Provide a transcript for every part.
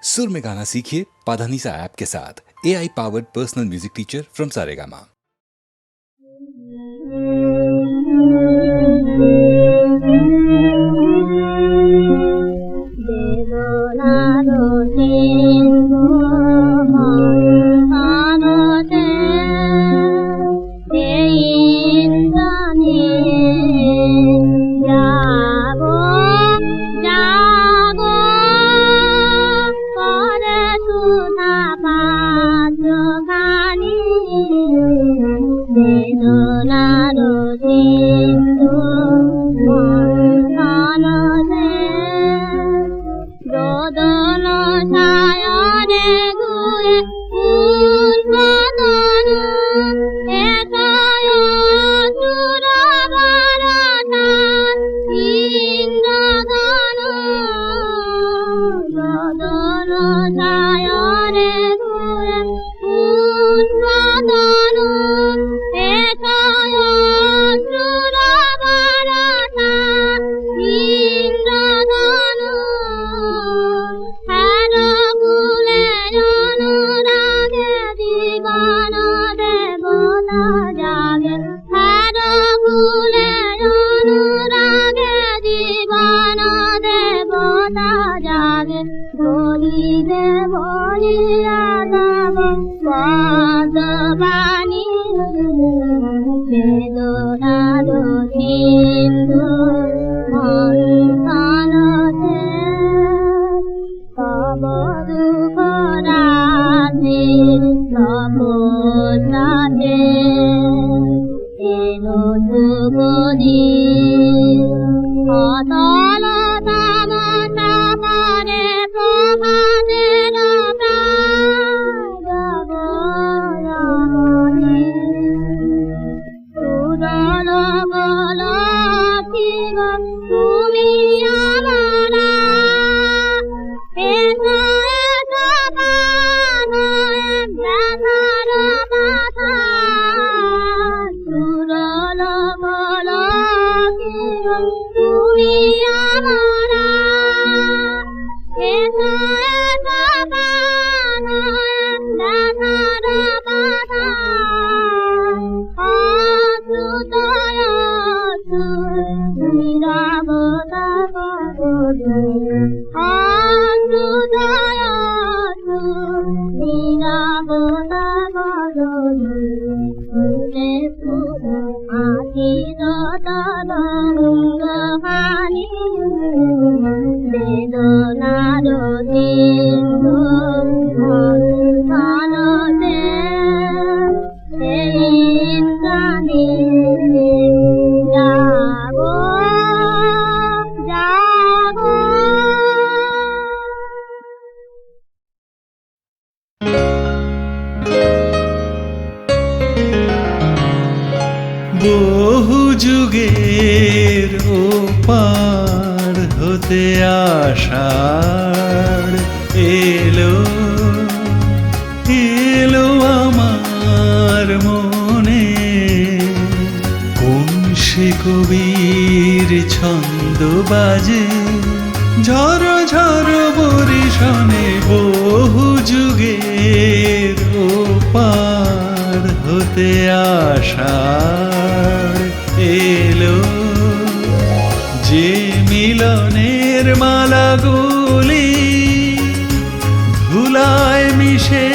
सुर में गाना सीखिए पाधानीसा ऐप के साथ। AI powered personal music teacher from Saregama. বহু যুগের ওপার হতে আষাঢ় এলো এলো আমার মনে, কোন সে কবির ছন্দ বাজে ঝড় ঝড় বরিশনে। বহু যুগের ওপার হতে আষাঢ় এলো, যে মিলনের মালাগুলি ধুলায় মিশে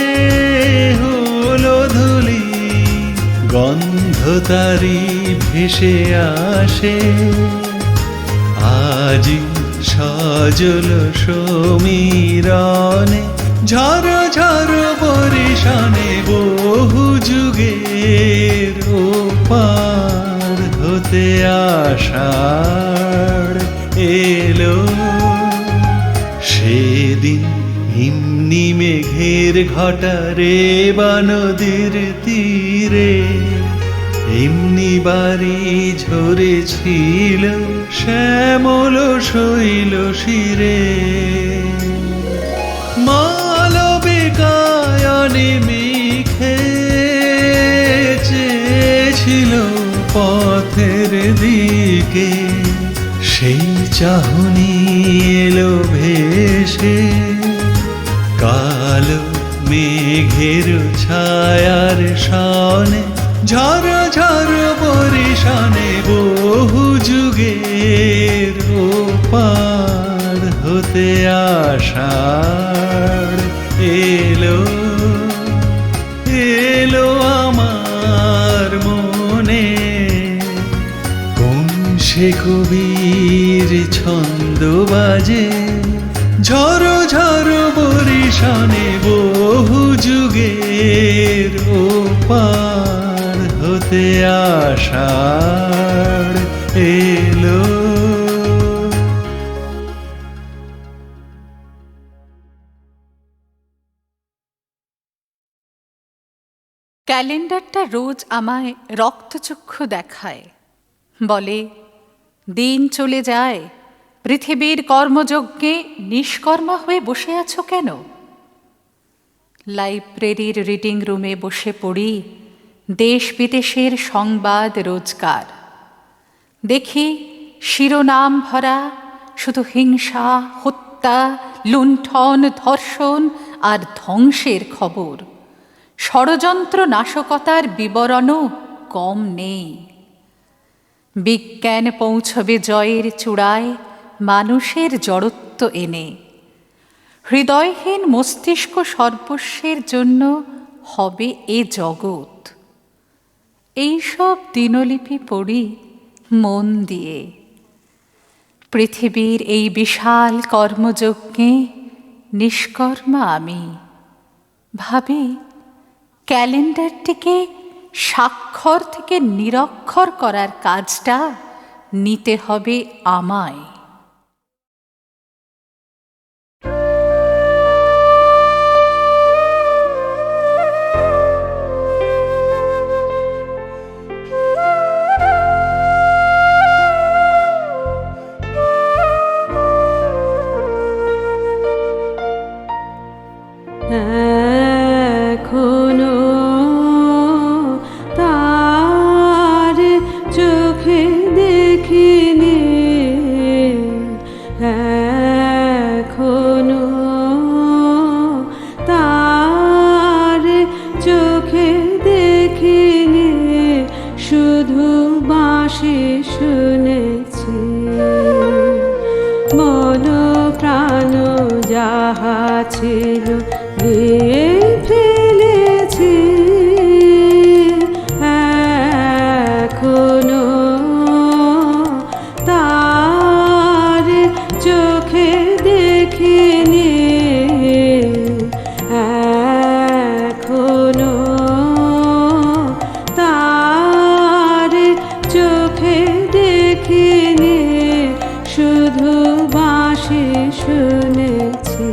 হলো ধুলি, গন্ধ তারি ভেসে আসে আজি সজল সমীরণে। ঝড় ঝড় বরিশনে বহু যুগের ওপার হতে আষাঢ় এলো। সেদিন হিমনি মেঘের ঘটারে বা নদীর তীরে এমনি বাড়ি ঝরেছিল শ্যামল শৈল শিরে। মালবিকায়নে মেঘে চেয়েছিল পথের দিকে, সেই চাহনি এলো ভেসে মেঘের ছায়ার সনে ঝড় ঝড় বরিশনে বহু যুগের ওপার হতে আষাঢ় এলো এলো আমার মনে। কোন সে কবির ছন্দ বাজে ঝড় ঝড় বরিশনে বহু যুগের ওপার হতে আষাঢ় এলো। ক্যালেন্ডারটা রোজ আমায় রক্তচক্ষু দেখায়, বলে দিন চলে যায়, পৃথিবীর কর্মযজ্ঞে নিষ্কর্মা হয়ে বসে আছো কেন? লাইব্রেরির রিডিং রুমে বসে পড়ি দেশ বিদেশের সংবাদ রোজকার, দেখি শিরোনাম ভরা শুধু হিংসা, হত্যা, লুণ্ঠন, ধর্ষণ আর ধ্বংসের খবর। ষড়যন্ত্র নাশকতার বিবরণও কম নেই। বিজ্ঞান পৌঁছবে জয়ের চূড়ায় মানুষের জড়ত্ব এনে, হৃদয়হীন মস্তিষ্ক সর্বস্বের জন্য হবে এ জগৎ। এইসব দিনলিপি পড়ি মন দিয়ে। পৃথিবীর এই বিশাল কর্মযজ্ঞে নিষ্কর্মা আমি, ভাবি ক্যালেন্ডারটিকে স্বাক্ষর থেকে নিরক্ষর করার কাজটা নিতে হবে আমায়। এখনো তার চোখে দেখিনি, এখনো তার চোখে দেখিনি, শুধু বাঁশি শুনেছি। মন প্রাণ যাহা ছিল দিয়ে ফেলেছি, এখনো তার চোখে দেখিনি, এখনো তার চোখে দেখিনি, শুধু বাঁশি শুনেছি।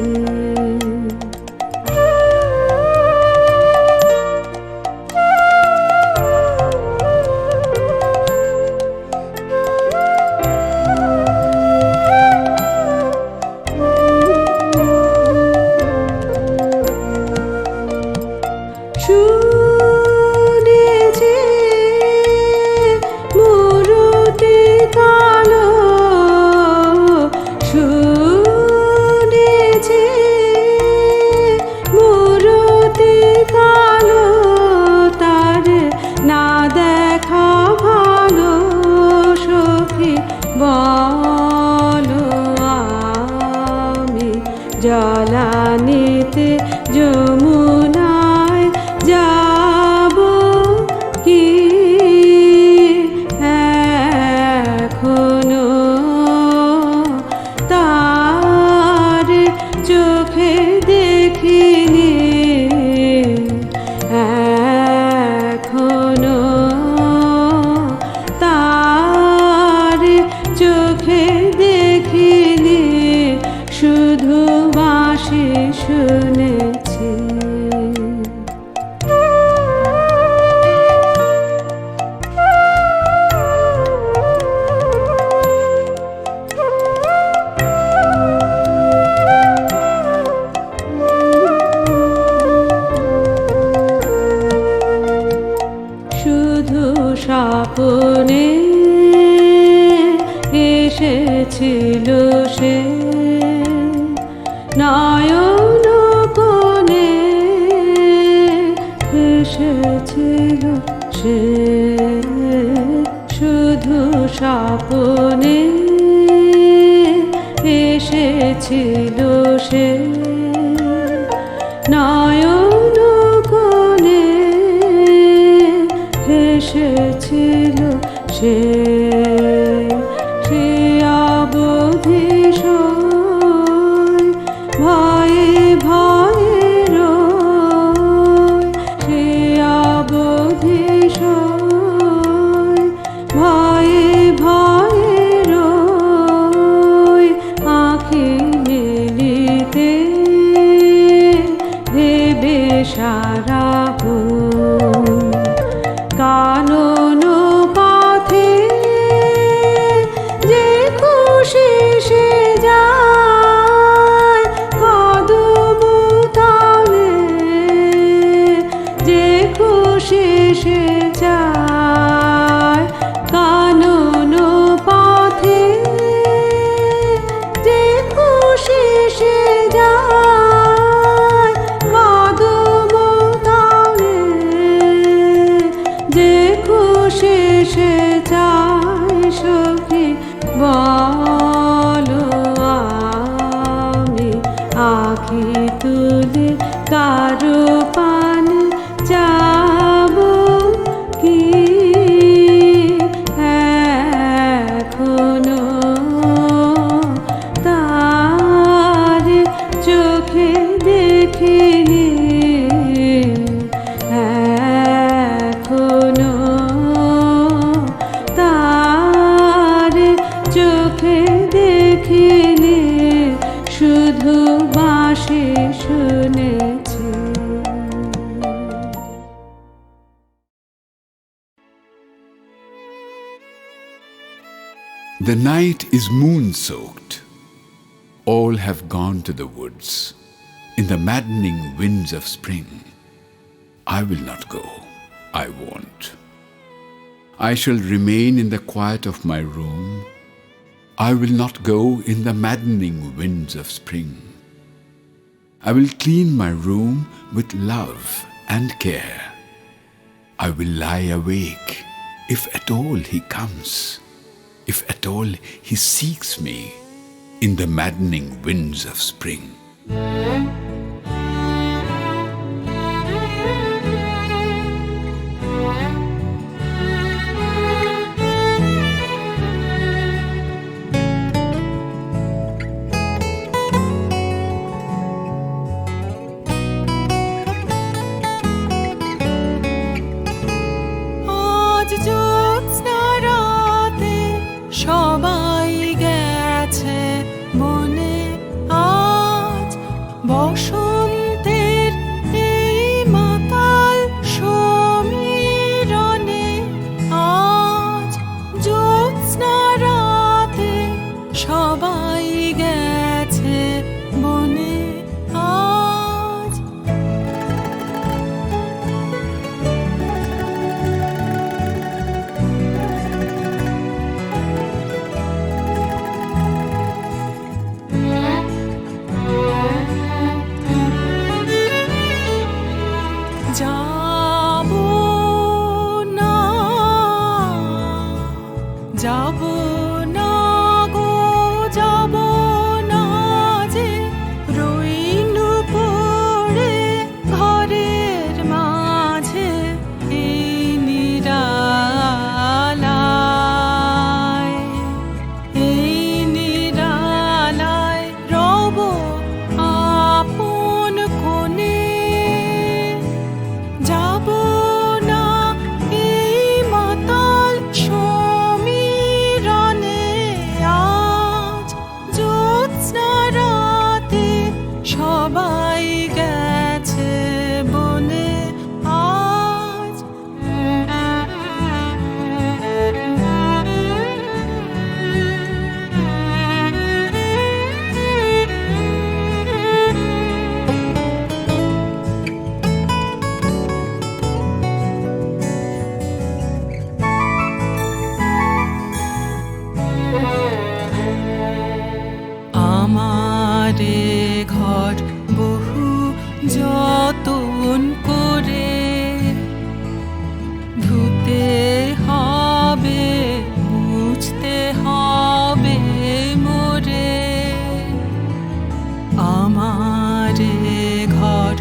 শুনেছি মূরতি কালো, শুনেছি মূরতি কালো, তার না দেখা ভালো, সখী বলো আমি জলানিতে যমুনায় যাব কি, এখনো তার চোখে দেখিনি, এখনো তার চোখে দেখিনি, শুধু বাঁশি শুনেছি। শুধু স্বপ্নে এসেছিল সে, নয়ন কোণে নয়ন কোণে হেসেছিল সে অবধি সই ভয়ে ভয়ে রয় সে অবধি সই ভয়ে ভয়ে রয় আঁখি মেলিতে ভেবে সারা কানন পথে যে খুশি সে যায় কদম তলে যে খুশি সে যায় কানন পথে যে খুশি সে যায় কদম তলে যে খুশি সে যায় সখী বলো আমি আঁখি তুলে কারো পান যাব কি এখনো তার চোখে দেখিনি এখনো তার চোখে দেখিনি শুধু বাঁশি শুনেছি। The night is moon-soaked. All have gone to the woods in the maddening winds of spring. I will not go. I won't. I shall remain in the quiet of my room. I will not go in the maddening winds of spring. I will clean my room with love and care. I will lie awake if at all he comes, if at all he seeks me in the maddening winds of spring. আজ জ্যোৎস্না রাতে সবাই গেছে বনে, আজ বসন্তের এই মাতাল সমীরণে, আজ জ্যোৎস্না রাতে সবাই গেছে বনে, আজ যাব না, যাব না গো, যাব না যে রইনু পড়ে ঘরের মাঝে এই নিরালায়, এই নিরালায় রব আপন কোণে, যাব না এই মাতাল সমীরণে, আজ জ্যোৎস্না রাতে সবাই গেছে বনে, আজ আমারে ঘর বহু যতন করে ধুতে হবে, মুছতে হবে মোরে, আমারে ঘর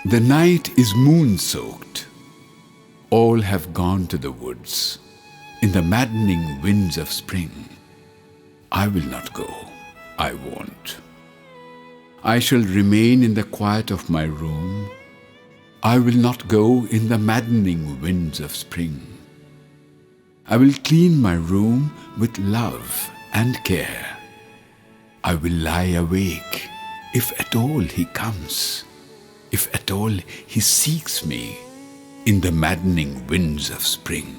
The night is moon-soaked. All have gone to the woods. In the maddening winds of spring, I will not go, I won't. I shall remain in the quiet of my room. I will not go in the maddening winds of spring. I will clean my room with love and care. I will lie awake, if at all he comes, if at all he seeks me in the maddening winds of spring.